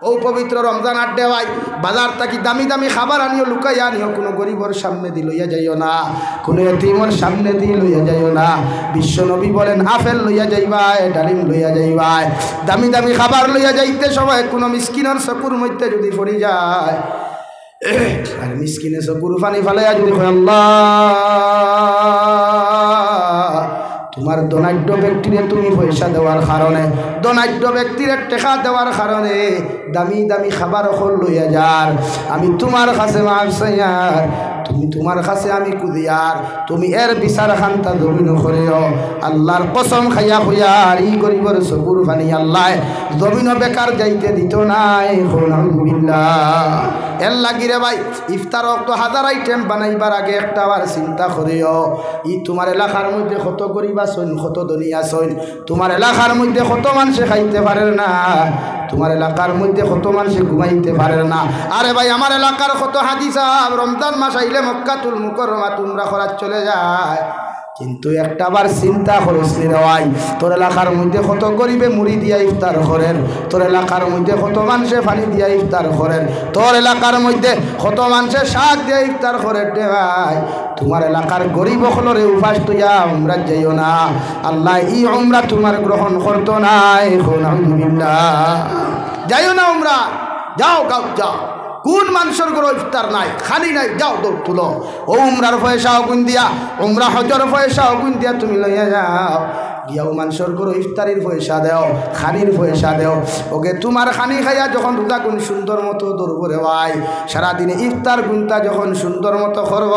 ও পবিত্র রমজান আড্ডে ভাই বাজার থাকি দামি দামি খাবার আনিও লুকাইয়া আনিও, কোনো গরিবর সামনে দি লইয়া যাইও না, কোনো এতিমর সামনে দি লইয়া যাইও না। বিশ্ব নবী বলেন আপেল লইয়া যাইবাই, ডালিম লইয়া যাইবাই, দামি দামি খাবার লইয়া যাইতে সময় কোনো মিসকিনের চকুর মধ্যে যদি পড়ি যায়, আর মিসকিনে চকুর পানি ফালাইয়া যদি আল্লাহ তোমার ধনাঢ্য ব্যক্তিরে তুমি পয়সা দেওয়ার কারণে, ধনাঢ্য ব্যক্তিরে টেকা দেওয়ার কারণে দামি দামি খাবার হল লইয়া যার, আমি তোমার কাছে মাফ চাইয়ার, তুমি তোমার কাছে আমি কুদিয়ার, তুমি এর বিচার খান্তা জমিন করিও। আল্লাহর কসম খাইয়া হইয়ার ই গরিবর চকুর পানি আল্লাহ জমিন বেকার যাইতে দিত নাই। এর লাগিরে ভাই ইফতার তো হাজার আইটেম বানাইবার আগে একটা আবার চিন্তা করিও, ই তোমার এলাকার মধ্যে কত গরিব আছেন, কত ধনী আছেন, তোমার এলাকার মধ্যে কত মানুষে খাইতে পারে না, তোমার এলাকার মধ্যে কত মানুষে ঘুমাইতে পারে না। আরে ভাই আমার এলাকার কত হাজি সাহেব রমজান মাস আইলে মক্কাতুল মুকাররমা তোমরা খরাজ চলে যায়, কিন্তু একটা বার চিন্তা করিস নি রে ভাই, তোর এলাকার মধ্যে কত গরিবে মুড়ি দিয়া ইফতার করেন, তোর এলাকার মধ্যে কত মানুষে পানি দিয়া ইফতার করেন, তোর এলাকার মধ্যে কত মানুষে শাক দিয়া ইফতার করে রে ভাই। তোমার এলাকার গরিব হলরে উপাস তুইয়া উমরা যাইও না, আল্লাহ ই উমরা তোমার গ্রহণ করতো নাই। যাইও না উমরা, যাও গাও যাও, কোন মানুষের ঘরে ইফতার নাই খালি নাই, যাও দৌড় তুলো, ও উমরার পয়সাও গুণ দিয়া, উমরা হজর পয়সাও গুণ দিয়া তুমি লইয়া যাও, গিয়াও মানুষের ঘরে ইফতারির পয়সা দেও, খানির পয়সা দেও। ওকে তোমার খানি খাইয়া যখন রোজা গুণ সুন্দর মতো দৌড়ব রে ভাই, সারাদিনে ইফতার গুণটা যখন সুন্দর মতো করব,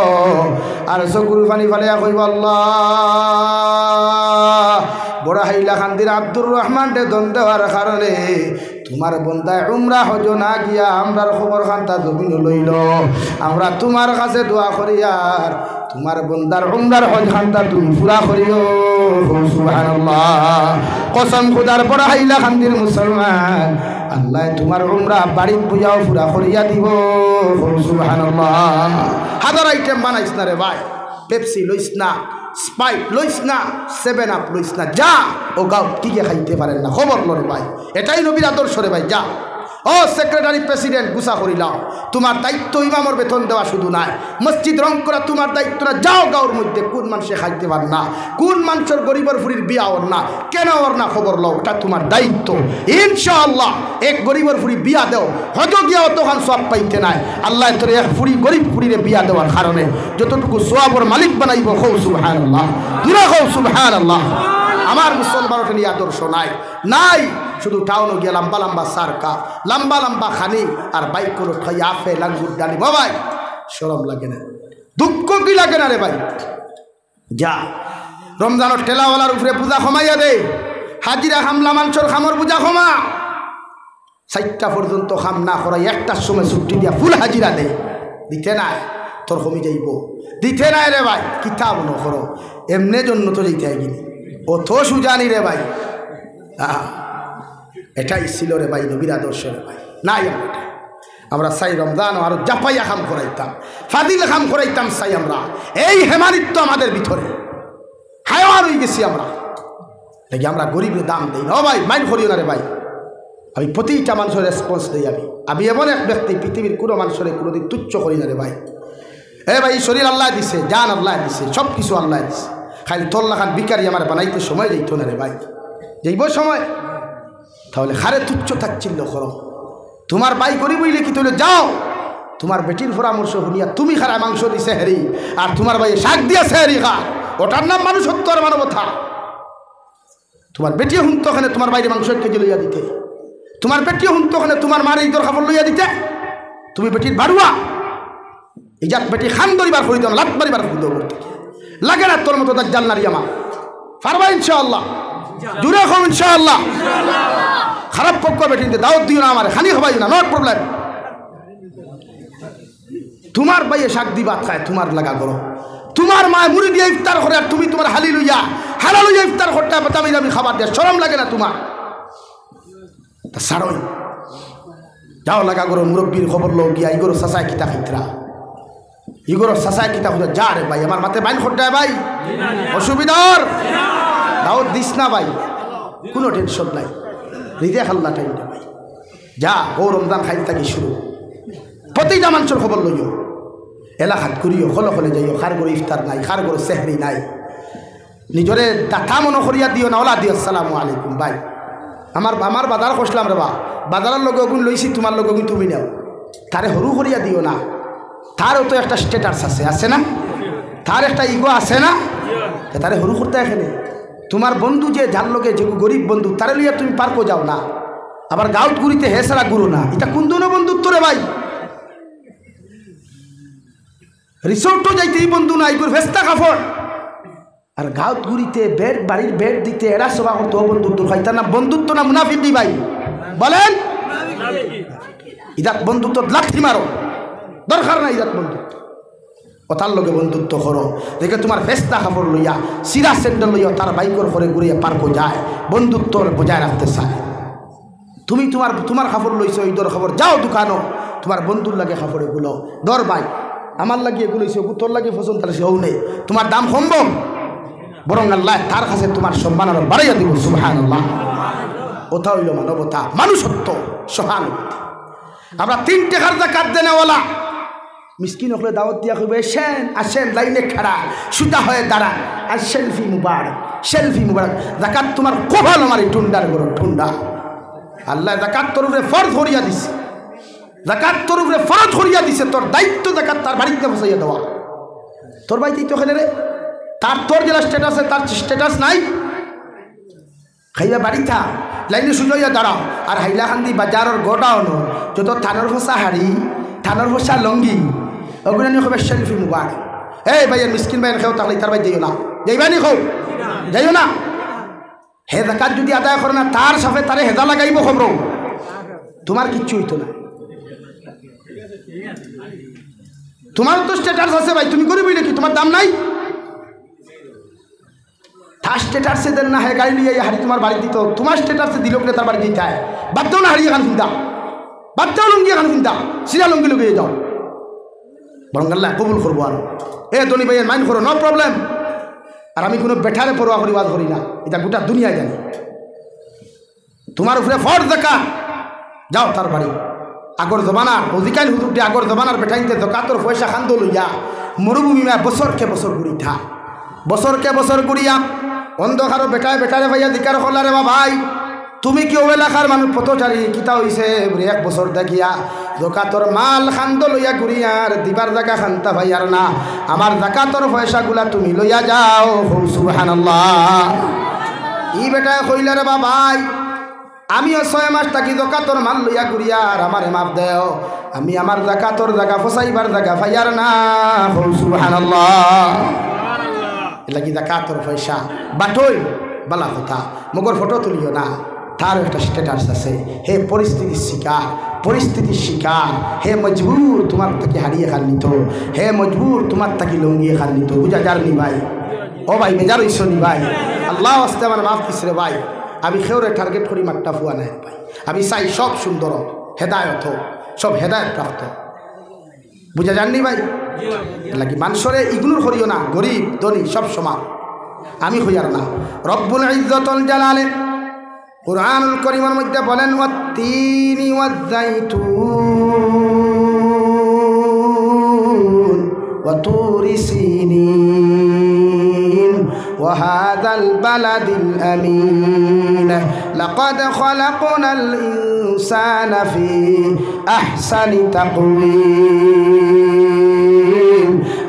আর চকুর পানি ফালিয়া কইব আল্লাহ বড় হাইলা খান্দির আব্দুর রহমান রে দন দেওয়ার কারণে তোমার বন্দায় উমরা হজ না গিয়া আমরার খবর খান্তা জমিন লইল, আমরা তোমার কাছে দোয়া করি আর তোমার বন্দার উমরার হজ খান্তা তুমি পুরা করিও। সুবহানাল্লাহ, কসম খুদার বড় হাইলা খান্দির মুসলমান, আল্লাহ তোমার উমরা বাড়ির পূজাও পুরা করিয়া দিব। সুবহানাল্লাহ, হাজার আইটেম বানাইস না রে ভাই, পেপসি লইস না, স্পাইট লইস না, 7 আপ লইস না, যা ও গাও টিকে খাইতে পারেন না, খবর লরে ভাই, এটাই নবীর আদর্শ রে ভাই। যা ও সেক্রেটারি প্রেসিডেন্ট গুসা করিলাও, তোমার দায়িত্ব ইমামর বেতন দেওয়া শুধু নাই, মসজিদ রং করা তোমার দায়িত্ব না। যাও গাঁর মধ্যে কোন মানুষে খাইতে পার না, কোন মানুষের গরিবের ফুরির বিয়া ওর না, কেন ওর না, খবর লও, ওটা তোমার দায়িত্ব। ইনশাআল্লাহ এক গরিবের ফুরি বিয়া দেও, হয়তো গিয়া অতখান সব পাইতে নাই, আল্লাহ তোর এক ফুরি গরিব ফুরিরে বিয়া দেওয়ার কারণে যতটুকু সোয়াবর মালিক বানাইব। খৌ সুবহানাল্লাহ, দূরা খৌ সুবহানাল্লাহ। আমার মুসলমানের নিয়ে আদর্শ নাই নাই, শুধু টাউনও গিয়ে লম্বা লম্বা সারকা, লম্বা লম্বা খানি আর বাইক করে খাই আফে লাঙ্গুর ডালি, বাবাই শরম লাগে না, দুঃখ কি লাগে না রে ভাই। যা রমজানের ঠেলাওয়ালার উপরে পূজা কমাইয়া দে, হাজিরা খামলা মানুষের খামর পূজা কমা, 4টা পর্যন্ত খাম না করাই 1টার সময় ছুটি দিয়া ফুল হাজিরা দে, দিতে নাই তোর কমি যাইব, দিতে নাই রে ভাই, কিতাব ন করো এমনি জন্য তো যেতে গিনি, ও তো সুজানি রে ভাই। এটাই ছিল রে ভাই নবীর আদর্শ রে ভাই। নাই আমরা চাই রমজান আরো জাপাইয়া খাম করাইতাম, ফাদিল খাম করাইতাম চাই আমরা, এই হেমানিত্ব আমাদের ভিতরে হায়ার হয়ে গেছি আমরা, দেখি আমরা গরিবের দাম দিই না ভাই, মাইন্ড করিও না রে ভাই। আমি প্রতিটা মানুষের রেসপন্স দিই, আমি এমন এক ব্যক্তি পৃথিবীর কোনো মানুষের কোনোদিন তুচ্ছ করি না রে ভাই। এ ভাই শরীর আল্লাহ দিছে, জান আল্লাহ দিছে, সব কিছু আল্লাহ দিছে, খালি তোল্লা খান বিকারি আমার বানাইতে সময় যাইত না রে ভাই, যাইব সময়, তাহলে খারে তুচ্ছ তাচ্ছিল্য করো। তোমার ভাই গরিব হইলে কি তাহলে যাও তোমার বেটির পরামর্শ শুনিয়া তুমি খারা মাংস দিছে হেরি, আর তোমার ভাই শাক দিয়েছে হেরি খা, ওটার নাম মানুষত্ব আর মানবতা। তোমার বেটি হুনতো ওখানে তোমার বাইরে মাংস 1 কেজি লইয়া দিতে, তোমার বেটি হুনতো ওখানে তোমার মার ঈদর খাবার লইয়া দিতে, তুমি বেটির বাড়ুয়া ইজাত বেটি খান ধরিবার করি দাও, লাত মারিবার করি দাও, লাগে না তোর মতো দাজ্জাল নারী আমার পারবা ইনশাআল্লাহ, জুড়ে খাও ইনশাআল্লাহ। খারাপ পক্ষ বেটিতে দাওয়াত দিও না, আমার খানি খাবাই না, নট প্রবলেম। তোমার ভাইয়ে শাক দি ভাত খায়, তোমার লাগা করো, তোমার মা মুড়ি দিয়ে ইফতার করে আর তুমি তোমার হালি লইয়া হালা লইয়া ইফতার করতে দামি দামি খাবার দেয়, শরম লাগে না তোমার? তা সারই যাও লাগা করো, মুরব্বীর খবর লো গিয়া ইগোর সাসায় কিতা খাইতরা, ইগোর সাসায় কিতা খুঁজে যা রে ভাই, আমার মাথায় বাইন খোট্টায় ভাই, অসুবিধার দাওয়াত দিস না ভাই, কোনো টেনশন নাই, হৃদয় খাল্লা টাইমটা ভাই, যা ও রমজান খাইতে থাকি শুরু প্রতিটা মানুষের খবর লইও এলাকাত করিও হলে হলে যাইও খার করে ইফতার নাই খার করে সেহরি নাই নিজরে দাতা মনে করিয়া দিও না ওলা দিও আসসালামু আলাইকুম ভাই আমার বাজার কষলাম রে বা বাজারের লগে ওগুন লইছি তোমার লগে ওগুন তুমি নাও তারে হরু করিয়া দিও না তারও তো একটা স্ট্যাটাস আছে না তার একটা ইগো আছে না তারে হরু করতে এখানে তোমার বন্ধু যে যার লগে যে গরিব বন্ধু তারে লইয়া তুমি পার্কও যাও না আবার গাউট গুড়িতে হেসারা গুরু না এটা কোন ধরনের বন্ধুত্ব রে ভাই রিসোর্টও যাইতে এই বন্ধু না এগুলো ভেস্তা কাপড় আর গাউট গুড়িতে বেড বাড়ির বেড দিতে এরা সভা করতো বন্ধুত্ব হয় তার না বন্ধুত্ব না মুনাফিকি ভাই বলেন ইদাত বন্ধুত্ব লাঠি মারো দরকার নাই ইদাত বন্ধুত্ব কথার লগে বন্ধুত্ব করো দেখে তোমার ভেস্তা কাপড় লইয়া সিরা স্যান্ডেল লইয়া তার বাইকর করে ঘুরিয়ে পার্কও যায় বন্ধুত্ব বজায় রাখতে চায় তুমি তোমার কাপড় লইছো ঈদর খবর যাও দোকানো তোমার বন্ধুর লাগে কাপড় এগুলো দর ভাই আমার লাগে এগুলো তোর লাগে ফসল তাহলে সেও নেই তোমার দাম কমব বরং আল্লাহ তার কাছে তোমার সম্মান আরো বাড়াইয়া দিব সুবহানাল্লাহ ওটা হইল মানবতা মানুষত্ব সহানুভূতি আমরা 3 টাকার যাকাত দেনেওয়ালা মিসকিন হলে দাওয়াত দিয়া কইবে আসেন লাইনে খাড়া সুদা হয়ে দাঁড়া আর সেলফি মুবারক যাকাত তোমার কপাল আমার ঠুন্ডার গরম ঠুন্ডা আল্লাহ যাকাত তোর উপরে ফরজ করিয়া দিছে তোর দায়িত্ব যাকাত তার বাড়িতে বসাইয়া দেওয়া তোর বাড়িতেই তো খেলে রে তোর যেটা স্ট্যাটাস তার স্ট্যাটাস নাই খাইবা বাড়ি থা লাইনে সুজাইয়া দাঁড়াও আর হাইলাকান্দি বাজারের গোডাউন যত থানোর ফসা হাড়ি থানোর ফসা লঙ্গি ওগুলো নিয়ে খুব সেলফি মুবারক এই ভাইয়ের মিসকিন ভাইয়ের খেয়েও তাহলে তার ভাই যাইও না যাইবানি খাও যাইও না হে যাকাত যদি আদায় করে না তার সাথে তারে হেদা লাগাইব খবর তোমার কিচ্ছু হইতো না তোমার তো স্ট্যাটাস আছে ভাই তুমি করিবি নাকি তোমার দাম নাই তার স্ট্যাটাসে দেন না হ্যাঁ গাড়ি নিয়ে হাড়ি তোমার বাড়ি দিত তোমার স্ট্যাটাসে দিল বলে তার বাড়ি দিতে হয় বাদ দাও না হারিয়ে এখান চিন্তা বাদ দাও লুঙ্গি এখান চিন্তা সিরা লুঙ্গি লুকিয়ে যাও বরং আল্লাহ কবুল করবো আর ধনী ভাইয়ের মাইন্ড করো নো প্রবলেম আর আমি কোনো বেঠারে পরোয়া করি বাদ করি না এটা গোটা দুনিয়ায় জানি তোমার উপরে ফর দেখা যাও তার বাড়ি আগর জমানার অধিকার হুজুরটি আগর জমানার বেঠাইতে দকাতর পয়সা খান্দ লইয়া মরুভূমি বছরকে বছর ঘুরি থা বছরকে বছর ঘুরিয়া অন্ধকারও বেটারে ভাইয়া দিকার হলা রে ভাই তুমি কি ও এলাকার মানুষ পথচারী কিতা হইছে 1 বছর দেখিয়া দকাতর মাল খান্দ লইয়া ঘুরিয়ার দিবার জায়গা খান্তা ভাইয়ার না আমার জাকাতর পয়সাগুলা তুমি লইয়া যাও সুবহানাল্লাহ ই বেটায় কইলা রে ভাই আমিও 6 মাস থাকি জাকাতর মাল লইয়া ঘুরিয়ার আমারে মাপ দেও আমি আমার জাকাতর জায়গা ফসাইবার জায়গা ভাইয়ার না সুবহানাল্লাহ লাগি জাকাতর পয়সা বাটই বালা কথা মগর ফটো তুলিও না তার একটা স্ট্যাটাস আছে হে পরিস্থিতির শিকার হে মজবুর তোমার থেকে হারিয়ে খান নিত হে মজবুর তোমার থেকে লঙ্গিয়ে খান নিত বুঝা যার নি ভাই ও ভাই মেজার হইছো নি ভাই আল্লাহ আস্তে আমার মাফ দিস রে ভাই আমি খেউরে টার্গেট করি মাঠটা ফুয়া নাই ভাই আমি চাই সব সুন্দর হেদায়ত সব হেদায়ত প্রাপ্ত বুঝা যাননি ভাই লাগি মানুষরে ইগনোর করিও না গরিব ধনী সব সমান আমি হইয়ার না রব্বুল ইজ্জতুল জালালে কুরআনুল কারীমের মধ্যে বলেন ওয়াত-তিনি ওয়াজ-যাইতুন ওয়া তুরি সিনিন ওয়া হাযাল বালাদিল আমিন লাকাদ খালাকনাল ইনসানা ফি আহসানি তাকওয়িম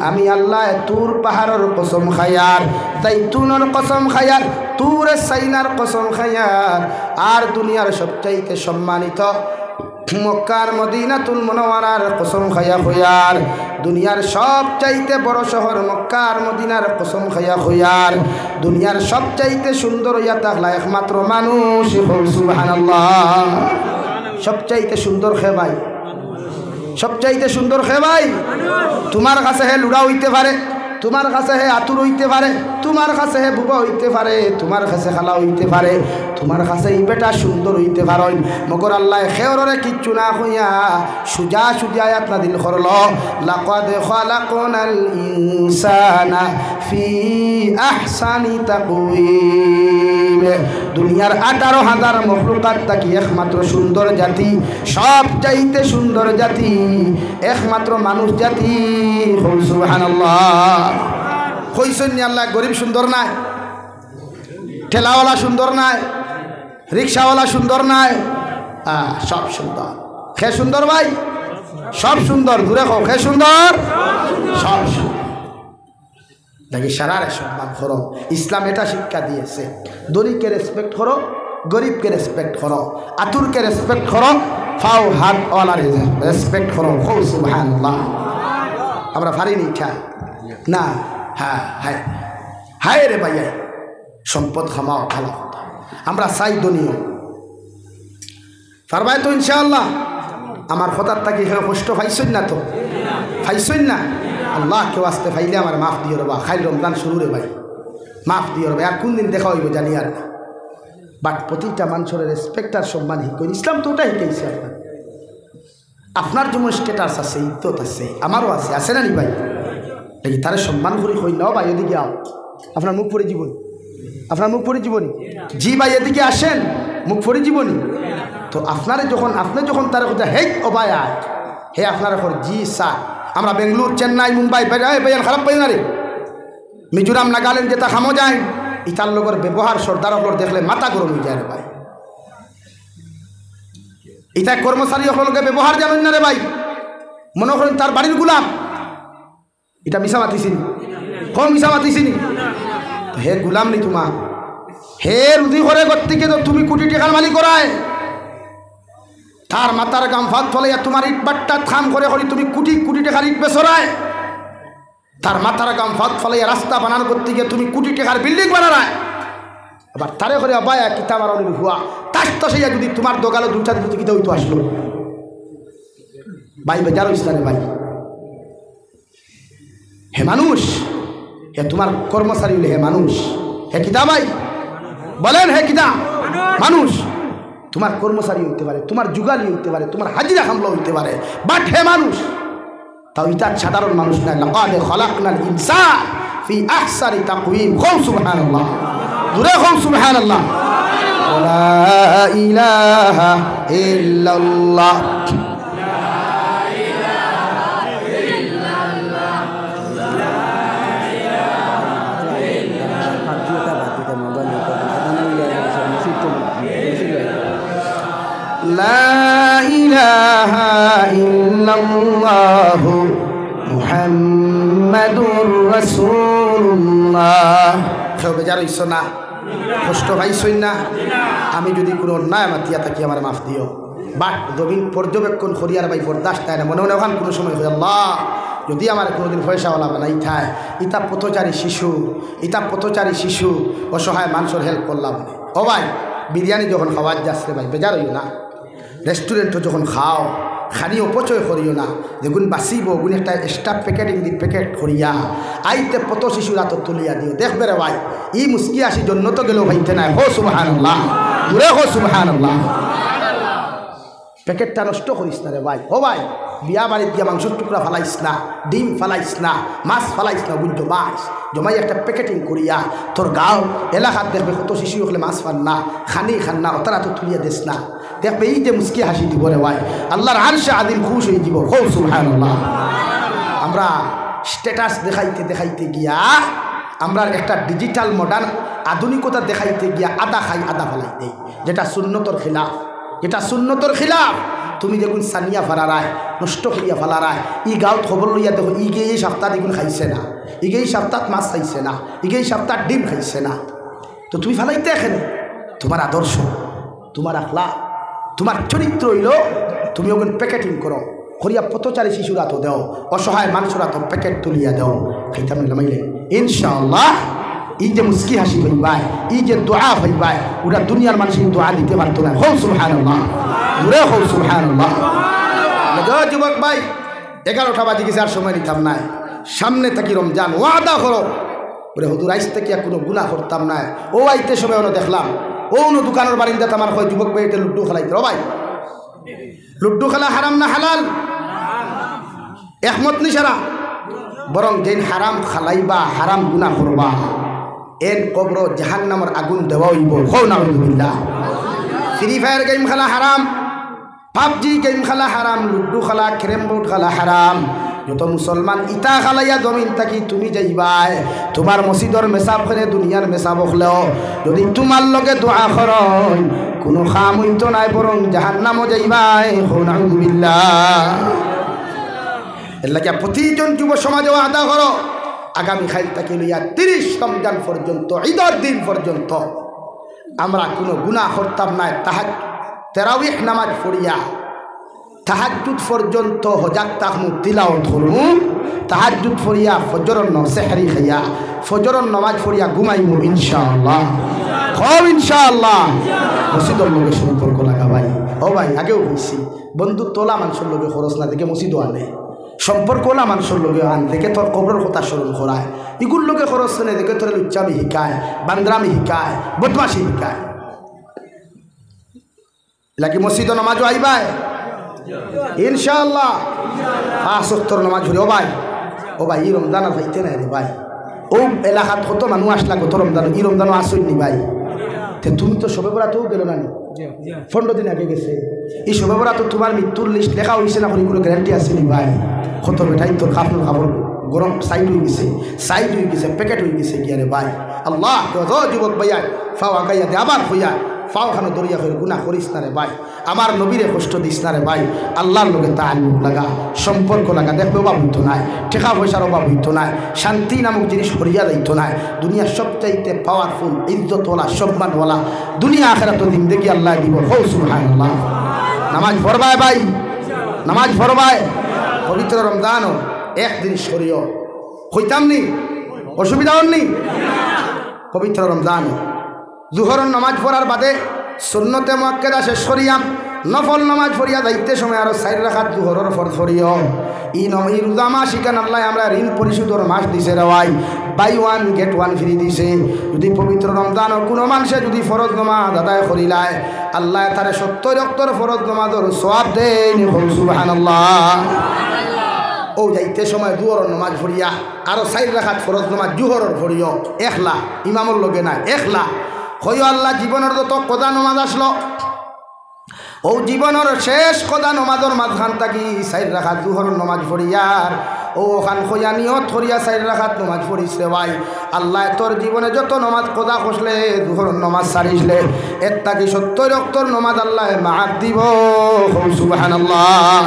আমি আল্লাহ তুর পাহাড়ের কসম খায়ার জাইতুনের কসম খায়ার তুর সাইনার কসম খায়ার আর দুনিয়ার সবচাইতে সম্মানিত মক্কার মদিনাতুল মুনাওয়ারার কসম খায়া হইয়ার দুনিয়ার সবচাইতে বড় শহর মক্কার মদিনার কসম খায়া হইয়ার দুনিয়ার সবচাইতে সুন্দর হইয়া থাকলা একমাত্র মানুষ সুবহানাল্লাহ সবচাইতে সুন্দর খে ভাই সবচাইতে সুন্দর খে ভাই তোমার কাছে হে লুড়া হইতে পারে তোমার কাছে হে আতুর হইতে পারে তোমার কাছে হে বুবা হইতে পারে, তোমার কাছে খালা হইতে পারে, তোমার কাছে এই বেটা সুন্দর হইতে পারেন, মগর আল্লাহ খেয়রে কিচ্ছু না হইয়া সুজা সুজা আয়াত নাযিল করল, লাকাদ খালাকনাল ইনসানা ফি আহসানি তাকওয়িম। দুনিয়ার 18,000 মখলুকাত থাকি একমাত্র সুন্দর জাতি, সব চাইতে সুন্দর জাতি একমাত্র মানুষ জাতি। সুবহানাল্লাহ। কইছেন আল্লাহ গরিব সুন্দর নাই, ঠেলাওয়ালা সুন্দর নাই, রিক্সাওয়ালা সুন্দর নাই, সব সুন্দর। খে সুন্দর ভাই, সব সুন্দর। দূরে খাও, খে সুন্দর, সব সুন্দর। দেখি সারারে সম্মান করো, ইসলাম এটা শিক্ষা দিয়েছে। ধনীকে রেসপেক্ট করো, গরিবকে রেসপেক্ট করো, আতুরকে রেসপেক্ট করো, ফাও হাত ওয়ালার রেসপেক্ট করো। সুবহানাল্লাহ। আমরা পারিনি খা না। হ্যাঁ হ্যাঁ হায় রে ভাইয়া, সম্পদ খামাও ভালো কথা। আমরা চাই দনীয় পারবাই তো ইনশাআল্লাহ। আমার কথার তাকে কষ্ট পাইছেন না তো? পাইছেন না? আল্লাহ কেউ আসতে পাইলে আমার মাফ দিয়ে রবা। খাইল রমজান শুরু রে ভাই, মাফ দিয়ে রবা। আর কোন দিন দেখা হইব জানি আর না। বাট প্রতিটা মানুষের রেসপেক্ট আর সম্মান শিখুন। ইসলাম তো ওটা শিখাইছে। আপনার যেমন স্ট্যাটাস আছে, ইজ্জত আছে, আমারও আছে, আছে না নি ভাই? দেখি তারা সম্মান করি হই নাও ভাই, এদিকে আও। আপনার মুখ পড়ে জীবনী, আপনার মুখ পড়ে জীবনী। জি ভাই এদিকে আসেন, মুখ পড়ে জীবনী। তো আপনারে যখন আপনি যখন তার কথা হে ও ভাই আয়, হে আপনার এখন জি স্যার। আমরা বেঙ্গলোর, চেন্নাই, মুম্বাই ভাইয়ান খারাপ পাই না রে, মিজোরাম, নাগাল্যান্ড যেটা খামো যায়, ইতার লোকের ব্যবহার সর্দার ওপর দেখলে মাথা গরম হয়ে যায় রে ভাই। ইতা কর্মচারী সকলকে ব্যবহার জানেন না রে ভাই, মনে করেন তার বাড়ির গুলাম। এটা মিশা মাতিছিনি, কম মিশা মাতিছিনি। হে গুলাম নি তোমার, হে রুদি করে গত্তিকে তো তুমি কোটি টাকার মালিক করায়, তার মাথার গাম ফাঁক ফলাইয়া তোমার ইট বাট্টা থাম করে করি তুমি কোটি কোটি টাকার ইট বেসরায়, তার মাথার গাম ফাঁক ফলাইয়া রাস্তা বানানোর গত্তিকে তুমি কোটি টাকার বিল্ডিং বানায়। আবার তারে করে বায়া কিতা আমার অনুভব হুয়া তার তো সেইয়া যদি তোমার দোকানে দুটা দিতে কিতা হইতো আসলো ভাই বেজার ইসলামে ভাই। হে মানুষ, হে তোমার কর্মচারী হলে হে মানুষ, হে কিতা ভাই বলেন, হে কিতা মানুষ। তোমার কর্মচারী হইতে পারে, তোমার যুগালি হইতে পারে, তোমার হাজিরা হামলা হইতে পারে, বাট হে মানুষ। তাও ইটা সাধারণ মানুষ না। লাকাদ খালাকনাল ইনসান ফি আহসানি তাকওয়িম। কও সুবহানাল্লাহ, জোরে কও সুবহানাল্লাহ। লা ইলাহা ইল্লাল্লাহ। লা ইলাহা ইল্লাল্লাহ মুহাম্মাদুর রাসূলুল্লাহ। কেউ বেজার হইছ না, কষ্ট পাইছই না? আমি যদি কোনো অন্যায় মাতিয়া থাকি আমার মাফ দিও। বাট জমিন পর্যবেক্ষণ করিয়ার ভাই বরদাস্ত তাই না। মনে মনে ওখান কোনো সময় হয়ে আল্লাহ যদি আমার কোনোদিন পয়সাওয়ালা বানাই থায়, ইতা পথচারী শিশু, ইতা পথচারী শিশু অসহায় মানুষের হেল্প করলাম। ও ভাই বিরিয়ানি যখন খাওয়ার যাচ্ছে ভাই বেজার হইও না। রেস্টুরেন্টও যখন খাও খানি অপচয় করিও না। যেগুন বাঁচিব ওগুন একটা এক্সট্রা প্যাকেটিং দি প্যাকেট করিয়া আইতে পত শিশুরা তো তুলিয়া দিও। দেখবে রে ভাই ই মুস্কি আসি জন্য তো গেলেও ভাইতে নাই। হো সুবহানাল্লাহ, দূরে হো সুবহানাল্লাহ। প্যাকেটটা নষ্ট করিস না রে ভাই। ও ভাই বিয়া বাড়িত গিয়া মাংসের টুকরা ফালাইস না, ডিম ফালাইস না, মাছ ফালাইস না, বুঝছো মাছ জমাই একটা প্যাকেটিং করিয়া তোর গাঁও এলাকাত দেখবে কত শিশু হলে মাছ ফান না, খানি খান না, ওতারা তো তুলিয়া দিস না। দেখবে এই যে মুস্কি হাসি দিব রে ভাই, আল্লাহর আরশে আযীম খুশ হয়ে যাব। হো সুবহানাল্লাহ। আমরা স্ট্যাটাস দেখাইতে দেখাইতে গিয়া আমরা একটা ডিজিটাল মডার্ন আধুনিকতা দেখাইতে গিয়া আদা খাই আদা ফেলাই দেই, যেটা সুন্নতর খিলাফ, যেটা সুন্নতর খিলাফ। তুমি দেখুন সানিয়া ফারারায় নষ্ট করিয়া ফালারায়, ই গাঁত খবর লইয়া দেখো ইগে এই সপ্তাহ দেখুন খাইছে না, ইগে এই সপ্তাহ মাছ খাইছে না, ইগে এই সপ্তাহ ডিম খাইছে না। তো তুমি ফালাইতে এখানে তোমার আদর্শ, তোমার আখলা, তোমার চরিত্র হইল তুমি ওখানে প্যাকেটিং করো করিয়া পথচারী শিশুরা তো দেও, অসহায় মানুষরা তো প্যাকেট তুলিয়া দেও। খাইতাম নামাইলে ইনশাআল্লাহ এই যে মুস্কি হাসি হইবাই, এই যে দোয়া হইবাই, ওরা দুনিয়ার মানুষের দোয়া দিতে পারতো না। হো সুবহানাল্লাহ, জোরে হো সুবহানাল্লাহ। যুবক ভাই 11টা বাজে গেছে, আর সময় নিতাম নাই। সামনে থাকি রমজান, ওয়াদা করো বলে হুজুর আইস থেকে কোনো গুনাহ করতাম না। ও আইতে সময় অন্য দেখলাম ও অন্য দোকানের বারিন্দাতে আমার হয় যুবক ভাইতে লুড্ডু খেলাইতে। ভাই লুড্ডু খেলা হারাম না হালাল? একমত নি সারা? বরং যেন হারাম খালাইবা হারাম গুনাহ করবা এন কবর জাহান্নামের আগুন দেওয়া হইব। হও নাউযুবিল্লাহ। ফ্রি ফায়ার গেম খেলা হারাম, পাবজি গেম খেলা হারাম, লুড্ডু খেলা ক্যারেম বোর্ড খেলা হারাম। যত মুসলমান ইটা খালাইয়া জমিন থাকি তুমি যাইবাই তোমার মসজিদর মেসাব করে দুনিয়ার মেসাব হলেও যদি তোমার লগে দোয়া করন কোনো খাম হইতো নাই, বরং জাহান্নামও যাইবাই। হও নাউযুবিল্লাহ। এর লাগে প্রতিজন যুব সমাজও আদা করো আগামীকাল থেকে লইয়া 30 রমজান পর্যন্ত ঈদের দিন পর্যন্ত আমরা কোনো গুনাহ করতাম না। তারাবিহ নামাজ পড়িয়া তাহাজ্জুদ পর্যন্ত হজাক তাহমু তিলাওয়াত করমু, তাহাজ্জুদ পড়িয়া ফজরের সেহরি খাইয়া ফজরের নামাজ পড়িয়া ঘুমাইমু ইনশাআল্লাহ। হও ইনশাআল্লাহ। মসজিদের লগে সম্পর্ক লাগা ভাই। ও ভাই আগেও বলছি বন্ধুত্ব ওলা মানুষের লগে খরচ না দেখে মসজিদও আনে, সম্পর্ক ওলা মানুষের লগে আন দেখে তোর কবরের কথা স্মরণ করায়, এগুলোর লগে খরচ নেই দেখে তোর লুচ্চামি শিকায়, বান্দ্রামি শিকায়, বদমাশি শিকায়। লাগে মসজিদও নামাজও আইবাই ইনশাআল্লাহ। 5 ওয়াক্তের নামাজ পড়ি। ও ভাই ই রমজান আর হইতে নাই রে ভাই। ও এলাকাত কত মানুষ আসলা কত রমজান, ই রমজানও আসইনি ভাই। তুমি তো শবে বরাতেও গেল না, 15 দিন আগে গেছে। এই শবে বরাত তোমার মৃত্যুর লিস্ট লেখা হয়েছে না, কোনো গ্যারান্টি আসেনি ভাই। কত বেটাই তোর খাবার গরম সাইড হয়ে গেছে প্যাকেট হয়ে গেছে কি আরে ভাই। আল্লাহ যুবক ভাইয়া ফাও আগাইয়া দে আবার হইয়া ফাও খানো দরিয়া হয়ে গুনাহ করিস না রে ভাই। আমার নবীরে কষ্ট দিস না রে ভাই। আল্লাহর লগে তাআল্লুক লাগা, সম্পর্ক লাগা। দেখবে অভাব হইতো নাই, টাকা পয়সার অভাব হইতো নাই, শান্তি নামক জিনিস হরিয়া যাইতো নাই। দুনিয়ার সবচাইতে পাওয়ারফুল ইজ্জতওয়ালা সম্মানওয়ালা দুনিয়া আখিরাতের জিন্দেগি আল্লাহ দিব। হো সুবহানাল্লাহ। নামাজ পড়বায় ভাই, নামাজ পড়বায়। পবিত্র রমজানও একদিন সরিয় হইতাম নি, অসুবিধা হননি। পবিত্র রমজান জুহরের নামাজ পড়ার বাদে সুন্নতে মুআক্কাদা শেষ করিয়াম নফল নামাজ পড়িয়া যাইতে সময় আরো 4 রাকাত জুহরের ফরজ পড়িও। ই রোজা মাস ইকান আল্লাহ আমরা ঋণ পরিশোধের মাস দিছে রে ভাই। বাই 1 গেট 1 ফ্রি দিছে। যদি পবিত্র রমজানও কোনো মানুষে যদি ফরজ নামাজ আদায় করিলায় আল্লাহ তারে 70 ওয়াক্তের ফরজ নামাজের সওয়াব দেন। সুবহানাল্লাহ। ও যাইতে সময় জুহরের নামাজ পড়িয়া আরো 4 রাকাত ফরজ নামাজ জুহরের পড়িও। একলা ইমামর লগে না, একলা হইও। আল্লাহ জীবনের যত কদা নামাজ আসলো ও জীবনের শেষ কদা নমাজের মাঝখান থাকি 4 রাকাত জুহরের নামাজ পড়িয়ার ও ওখান খোয়া নিয়ত করিয়া 4 রাকাত নামাজ পড়িস রে ভাই। আল্লাহ তোর জীবনে যত নামাজ কদা খসলে জুহরের নামাজ সারিসলে এর থাকি 70 ওয়াক্তের নামাজ আল্লাহ মাফ দিব। সুবহানাল্লাহ।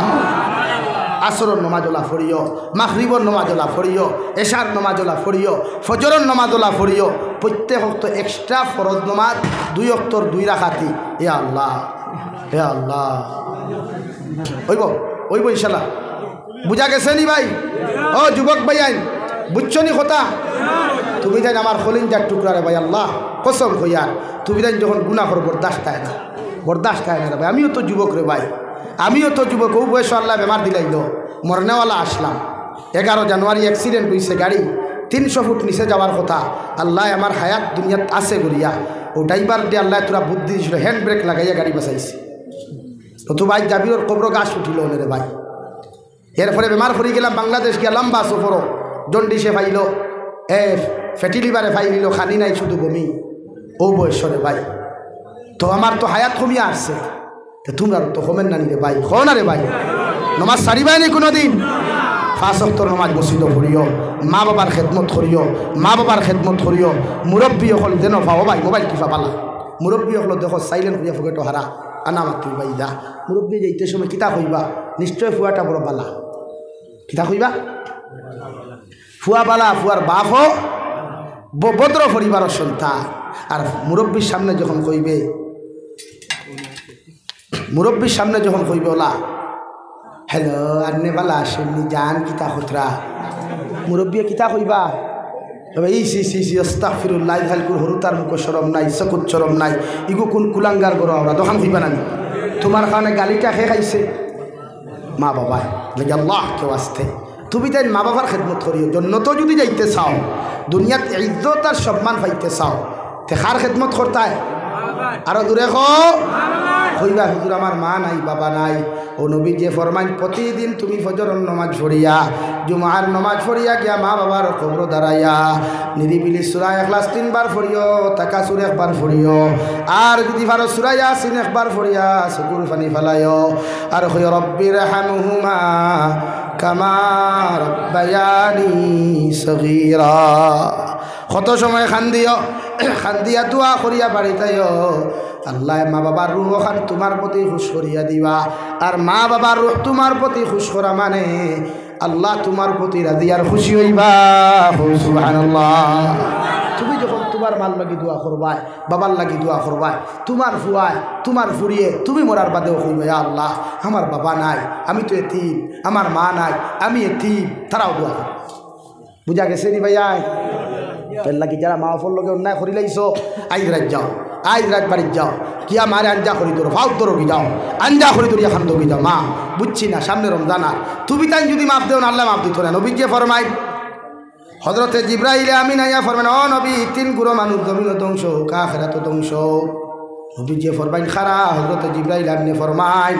আসরের নামাজলা পড়িও, মাগরিবের নামাজলা পড়িও, এশার নামাজলা পড়িও, ফজরের নামাজলা পড়িও। প্রত্যেক ওয়াক্ত এক্সট্রা ফরজ নামাজ 2 ওয়াক্তের 2 রাকাতি। এ আল্লাহ, হে আল্লাহ। ওইব ইনশাল্লাহ। বুঝা গেছে নি ভাই? ও যুবক ভাই আইন বুঝছো নি কথা? তুমি যাই আমার খলিঞ্জার টুকরা রে ভাই। আল্লাহ কসম হইয়ার তুমি যাই যখন গুনাহ করো বরদাস্ত হয় না, বরদাস্ত হয় না রে ভাই। আমিও তো যুবক রে ভাই, আমিও তো যুবক। ও বয়স আল্লাহ বেমার দিলাইল, মরনেওয়ালা আসলাম। 11 জানুয়ারি অ্যাক্সিডেন্ট হয়েছে, গাড়ি 300 ফুট নিচে যাওয়ার কথা। আল্লাহ আমার হায়াত দুনিয়াত আছে গড়িয়া ও ড্রাইভার দিয়ে আল্লাহ তোরা বুদ্ধি দিয়েছিল, হ্যান্ড ব্রেক লাগাইয়া গাড়ি বাঁচাইছে। তো ভাই জাবিরর কবর গাছ উঠিল রে ভাই। এরপরে বেমার পড়ে গেলাম, বাংলাদেশ গিয়া লম্বা সফরও জন্ডিসে ফাইল, ফ্যাটি লিভারে ফাইলিল, খানি নাই শুধু বমি। ও বয়সরে ভাই তো আমার তো হায়াত কমিয়া আসছে। তো তোমরা তো কমেন না রে ভাই, খো না রে ভাই। নমাজ সারিবাই নি কোনো দিন। 5 ওয়াক্তের নামাজ মসজিদে পড়িও, মা বাবার খেদমত করিও, মা বাবার খেদমত করিও। মুরব্বী হল যেন পাও ভাই, মোবাইল কিফা পালা। মুরব্বী হল দেখো সাইলেন্ট হইয়া ফুকেটো হারা আনা মাতি ভাই দা। মুরব্বী যাইতে সময় কিতা কইবা, নিশ্চয় ফুয়াটা বড় বালা। কিতা কইবা? ফুয়া বালা, ফুয়ার বাপ ভদ্র পরিবারের সন্তান। আর মুরব্বীর সামনে যখন কইবে, মুরব্বীর সামনে যখন কইবে ওলা হ্যালো আন্নে বালা আসেননি জান কিতা খতরা, মুরব্বী কিতা কইবা? এই সি আস্তাগফিরুল্লাহ হালকুর হরুতার মুখ শরম নাই, চকুত শরম নাই, ইগো কোন কুলাঙ্গার গর ওরা দোকান হইবা না। তোমার কারণে গালিটা খে খাইছে মা বাবা লেগে আল্লাহ কেউ আসতে। তুমি তাই মা বাবার খেদমত করিও। জন্নত যদি যাইতে চাও, দুনিয়াত ইজ্জত আর সম্মান পাইতে চাও, তে কার খেদমত করতায়? আরো দূরে কইবা হুজুর আমার মা নাই বাবা নাই। ও নবী যে ফরমান প্রতিদিন তুমি ফজরের নামাজ পড়িয়া, জুমার নামাজ পড়িয়া গিয়া মা বাবার কবর দাঁড়াইয়া নিরিবিলি সূরা ইখলাস 3 বার পড়িও, তাকাসুর 1 বার পড়িও, আর যদি পারো সূরা ইয়াসিন 1 বার পড়িয়া চকুর পানি ফেলাইও, আর কইও রব্বির হামহুমা কামা রাব্বায়ানি সগীরা। কত সময় খান্দিয়া দোয়া করিয়া বাড়িতেও আল্লাহ মা বাবার রুহ খান তোমার প্রতি খুশ করিয়া দিবা। আর মা বাবার রুহ তোমার প্রতি খুশ করা মানে আল্লাহ তোমার প্রতি রাজি আর খুশি হইবা। সুবহানাল্লাহ। তুমি যখন তোমার মাল লাগি দোয়া করবাই, বাবার লাগি দোয়া করবাই, তোমার ফুয়ায় তোমার ফুরিয়ে তুমি মরার বাদেও কইবা ইয়া আল্লাহ আমার বাবা নাই, আমি তো এতিম, আমার মা নাই, আমি এতিম, তারাও দোয়া করবে। বুঝা গেছে নি ভাইয়া? তোর লাগি যারা মা বাবার লগে অন্যায় করি লাইছো, আইজ রাত যাও, আইজ রাত বাড়ির যাও, কিয়া মারে আঞ্জা করি তোর ফাউ তোর কি যাও, আঞ্জা করি তোর এখন তোকে যাও। মা বুঝছি না, সামনে রমজান আর তুমি তাই যদি মাফ দেও না আল্লাহ মাফ দিত না। নবী যে ফরমাই হযরতে জিবরাইল আমিন আইয়া ফরমান ও নবী 3 গুরু মানুষ জমিন ধ্বংস হোক আখিরাত ধ্বংস। নবী যে ফরমাইন খারা হযরতে জিবরাইল আমিনে ফরমাইন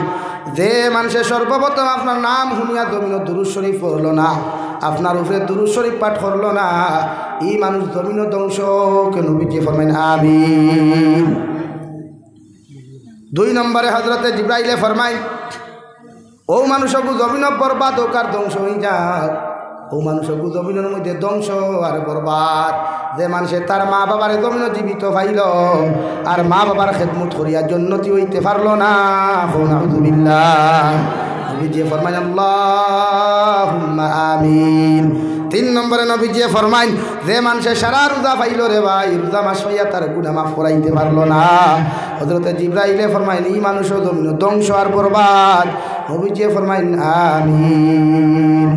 যে মানুষের সর্বপ্রথম আপনার নাম শুনিয়া জমিন দুরূদ শরীফ পড়লো না, আপনার উপরে দুরূদ শরীফ পাঠ করলো না, এই মানুষ জমিন ধ্বংস। নবী যে ফরমাইন আমিন। 2 নম্বরে হযরতে জিবরাইলে ফরমাইন ও মানুষকে জমিন বরবাদ হোক আর ধ্বংস হয়ে যাক। ও মানুষকে জমিনের মধ্যে ধ্বংস আর বরবাদ যে মানুষে তার মা বাবার জমিন জীবিত পাইল আর মা বাবার খেদমত করিয়া জন্নতি হইতে পারল না। নাউযুবিল্লাহ। নবীজি ফরমাইন আল্লাহুম্মা আমিন। 3 নম্বরে নবীজি ফরমাইন যে মানুষে সারা রোজা পাইল রে ভাই, রোজা মাস পাইয়া তার গুনাহ মাফ করাইতে পারল না, হযরতে জিবরাইলে ফরমাইন এই মানুষও জমিন ধ্বংস আর বরবাদ। নবীজি ফরমাইন আমিন।